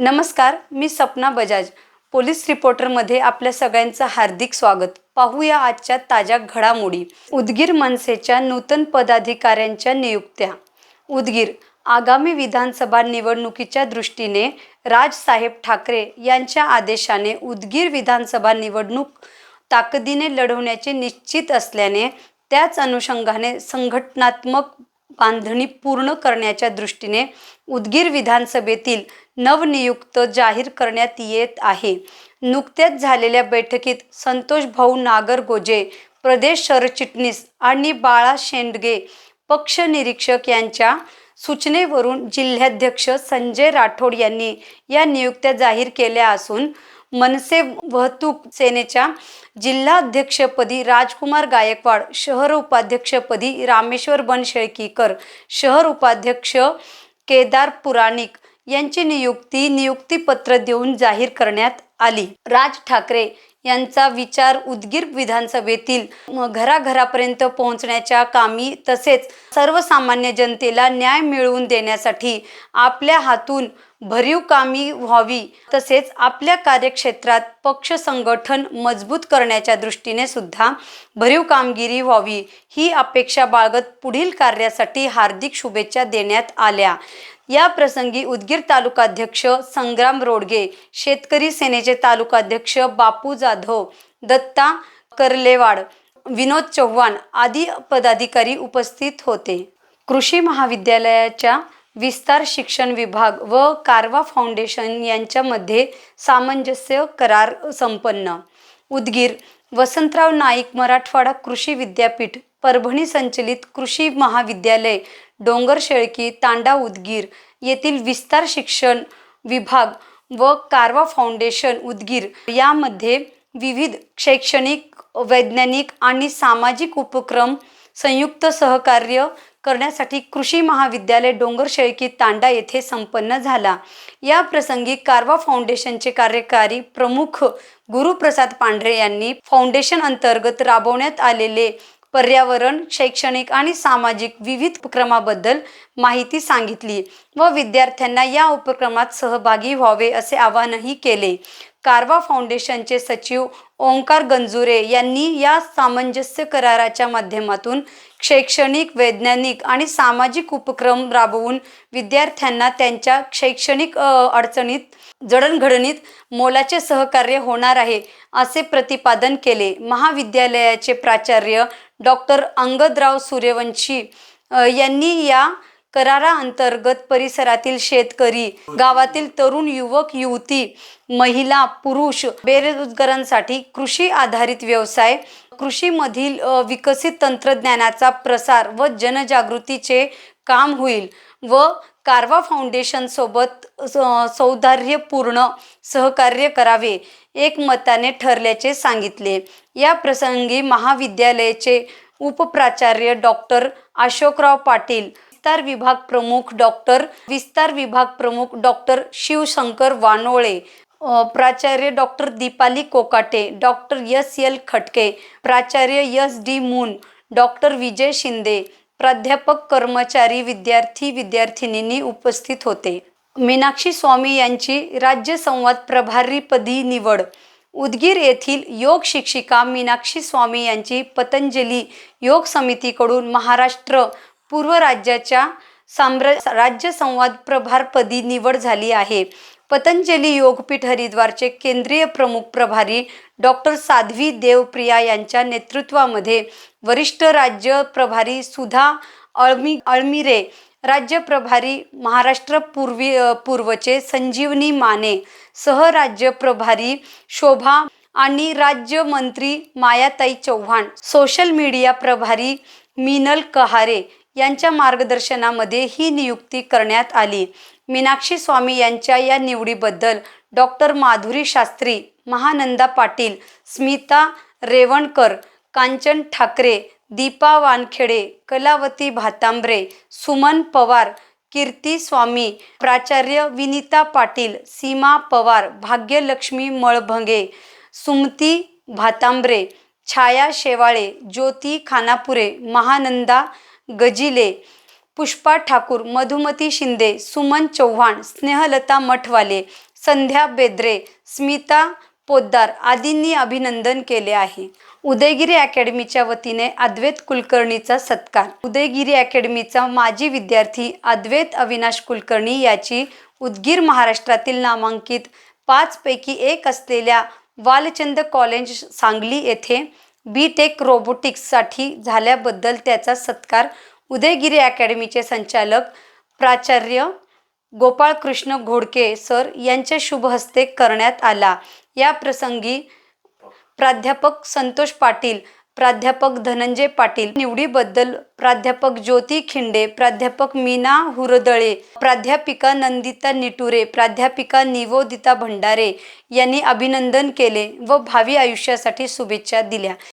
नमस्कार, मी सपना बजाज, पोलीस रिपोर्टरमध्ये आपल्या सगळ्यांचं हार्दिक स्वागत. पाहूया आजच्या ताज्या घडामोडी. उदगीर मनसेच्या नूतन पदाधिकाऱ्यांच्या नियुक्त्या. उदगीर आगामी विधानसभा निवडणुकीच्या दृष्टीने राजसाहेब ठाकरे यांच्या आदेशाने उदगीर विधानसभा निवडणूक ताकदीने लढवण्याचे निश्चित असल्याने त्याच अनुषंगाने संघटनात्मक बांधणी पूर्ण करण्याच्या दृष्टीने उदगीर विधानसभेतील नवनियुक्त जाहीर करण्यात येत आहे. नुकत्याच झालेल्या बैठकीत संतोष भाऊ नागरगोजे, प्रदेश सरचिटणीस आणि बाळा शेंडगे पक्ष निरीक्षक यांच्या सूचनेवरून जिल्हाध्यक्ष संजय राठोड यांनी या नियुक्त्या जाहीर केल्या असून मनसे वाहतूक सेनेच्या जिल्हाध्यक्षपदी राजकुमार गायकवाड, शहर उपाध्यक्षपदी रामेश्वर बनशेळकीकर, शहर उपाध्यक्ष केदार पुराणिक यांची नियुक्तीपत्र देऊन जाहीर करण्यात आली. राज ठाकरे यांचा विचार उदगीर विधानसभेतील घराघरापर्यंत पोहोचण्याच्या कामी तसेच सर्वसामान्य जनतेला न्याय मिळवून देण्यासाठी आपल्या हातून भरीव कामी व्हावी तसेच आपल्या कार्यक्षेत्रात पक्ष संघटन मजबूत करण्याच्या दृष्टीने सुद्धा भरीव कामगिरी व्हावी ही अपेक्षा बाळगत पुढील कार्यासाठी हार्दिक शुभेच्छा देण्यात आल्या. या प्रसंगी उदगीर तालुकाध्यक्ष संग्राम रोडगे, शेतकरी सेनेचे तालुकाध्यक्ष बापू जाधव, दत्ता करलेवाड, विनोद चव्हाण आदी पदाधिकारी उपस्थित होते. कृषी महाविद्यालयाच्या विस्तार शिक्षण विभाग व कारवा फाउंडेशन यांच्यामध्ये सामंजस्य करार संपन्न. उदगीर वसंतराव नाईक मराठवाडा कृषी विद्यापीठ, परभणी संचलित कृषी महाविद्यालय, डोंगरशेळकी, तांडा, उदगीर येथील विस्तार शिक्षण विभाग व कारवा फाउंडेशन उदगीर यामध्ये विविध शैक्षणिक, वैज्ञानिक आणि सामाजिक उपक्रम संयुक्त सहकार्य करण्यासाठी कृषी महाविद्यालय डोंगरशेळकी तांडा येथे संपन्न झाला. या प्रसंगी कारवा फाउंडेशनचे कार्यकारी प्रमुख गुरुप्रसाद पांढरे यांनी फाउंडेशन अंतर्गत राबवण्यात आलेले पर्यावरण, शैक्षणिक आणि सामाजिक विविध उपक्रमाबद्दल माहिती सांगितली व विद्यार्थ्यांना या उपक्रमात सहभागी व्हावे असे आवाहनही केले. कारवा फाउंडेशनचे सचिव ओंकार गंजुरे यांनी या सामंजस्य कराराच्या माध्यमातून शैक्षणिक, वैज्ञानिक आणि सामाजिक उपक्रम राबवून विद्यार्थ्यांना त्यांच्या शैक्षणिक अडचणीत जडणघडणीत मोलाचे सहकार्य होणार आहे असे प्रतिपादन केले. महाविद्यालयाचे प्राचार्य डॉक्टर अंगदराव सूर्यवंशी यांनी या कराराअंतर्गत परिसरातील शेतकरी, गावातील तरुण युवक युवती, महिला, पुरुष, बेरोजगारांसाठी कृषी आधारित व्यवसाय, कृषीमधील विकसित तंत्रज्ञानाचा प्रसार व जनजागृतीचे काम होईल व कारवा फाउंडेशन सोबत सौहार्दपूर्ण सहकार्य करावे एकमताने ठरल्याचे सांगितले. या प्रसंगी महाविद्यालयाचे उपप्राचार्य डॉक्टर अशोकराव पाटील, विस्तार विभाग प्रमुख डॉक्टर शिवशंकर वानोळे, प्राचार्य doctor Deepali Kokate, doctor S.L. खटके, प्राचार्य S.D. मून, डॉक्टर विजय शिंदे, प्राध्यापक, कर्मचारी, विद्यार्थी-विद्यार्थिनींनी उपस्थित होते. मीनाक्षी स्वामी यांची राज्य संवाद प्रभारीपदी निवड. उदगीर येथील योग शिक्षिका मीनाक्षी स्वामी यांची पतंजली योग समितीकडून महाराष्ट्र पूर्व राज्याच्या राज्य संवाद प्रभारपदी निवड झाली आहे. पतंजली योगपीठ हरिद्वारचे केंद्रीय प्रमुख प्रभारी डॉक्टर साध्वी देवप्रिया यांच्या नेतृत्वामध्ये वरिष्ठ राज्य प्रभारी सुधा अळमिरे, राज्य प्रभारी महाराष्ट्र पूर्वचे संजीवनी माने, सहराज्य प्रभारी शोभा आणि राज्य मंत्री मायाताई चव्हाण, सोशल मीडिया प्रभारी मीनल कहारे यांच्या मार्गदर्शनामध्ये ही नियुक्ती करण्यात आली. मीनाक्षी स्वामी यांच्या या निवडीबद्दल डॉक्टर माधुरी शास्त्री, महानंदा पाटील, स्मिता रेवणकर, कांचन ठाकरे, दीपा वानखेडे, कलावती भातांब्रे, सुमन पवार, कीर्ती स्वामी, प्राचार्य विनीता पाटील, सीमा पवार, भाग्यलक्ष्मी मळभंगे, सुमती भातांब्रे, छाया शेवाळे, ज्योती खानापुरे, महानंदा गजिले, पुष्पा ठाकूर, मधुमती शिंदे, सुमन चव्हाण, स्नेहलता मठवाले, संध्या बेद्रे, स्मिता पोद्दार आदींनी अभिनंदन केले आहे. उदयगिरी अकॅडमीच्या वतीने अद्वैत कुलकर्णीचा सत्कार. उदयगिरी अकॅडमीचा माजी विद्यार्थी अद्वैत अविनाश कुलकर्णी याची उदगीर महाराष्ट्रातील नामांकित 5 पैकी एक असलेल्या वालचंद कॉलेज सांगली येथे बी.टेक रोबोटिक्ससाठी झाल्याबद्दल त्याचा सत्कार उदयगिरी अकॅडमीचे संचालक प्राचार्य गोपाळकृष्ण घोडके सर यांच्या शुभ हस्ते करण्यात आला. या प्रसंगी प्राध्यापक संतोष पाटील, प्राध्यापक धनंजय पाटील निवडीबद्दल प्राध्यापक ज्योती खिंडे, प्राध्यापक मीना हुरदळे, प्राध्यापिका नंदिता निटुरे, प्राध्यापिका निवोदिता भंडारे यांनी अभिनंदन केले व भावी आयुष्यासाठी शुभेच्छा दिल्या.